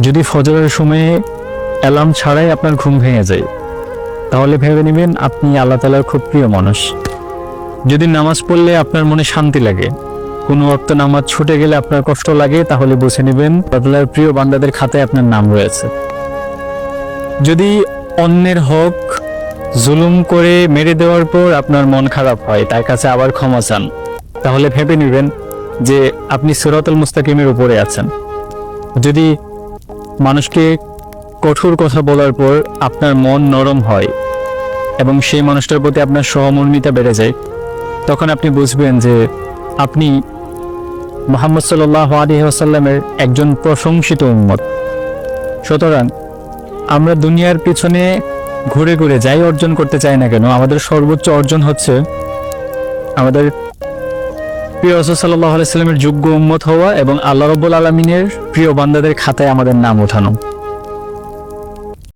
যদি ফজরের সময়ে অ্যালার্ম ছাড়াই আপনার ঘুম ভেঙে যায়, তাহলে ভেবে নেবেন আপনি আল্লাহ তাআলার খুব প্রিয় মানুষ। যদি নামাজ পড়লে আপনার মনে শান্তি লাগে, কোনো ওয়াক্ত নামাজ ছুটে গেলে আপনার কষ্ট লাগে, তাহলে বুঝে নেবেন আল্লাহ তাআলার প্রিয় বান্দাদের খাতায় আপনার নাম রয়েছে। যদি অন্যের হক জুলুম করে মেরে দেওয়ার পর আপনার মন খারাপ হয়, তার কাছে আবার ক্ষমা চান, তাহলে ভেবে নেবেন যে আপনি সিরাতুল মুস্তাকিমের উপরে আছেন। যদি মানুষকে কঠোর কথা বলার পর আপনার মন নরম হয় এবং সেই মানুষটার প্রতি আপনার সহমর্মিতা বেড়ে যায়, তখন আপনি বুঝবেন যে আপনি মুহাম্মদ সাল্লাল্লাহু আলাইহি ওয়াসাল্লামের একজন প্রশংসিত উম্মত। সুতরাং আমরা দুনিয়ার পিছনে ঘুরে ঘুরে যাই অর্জন করতে চাই না কেন, আমাদের সর্বোচ্চ অর্জন হচ্ছে আমাদের প্রিয় রাসূল সাল্লাল্লাহু আলাইহি ওয়াসাল্লামের যোগ্য উম্মত হওয়া এবং আল্লাহ রাব্বুল আলামিনের প্রিয় বান্দাদের খাতায় আমাদের নাম ওঠানো।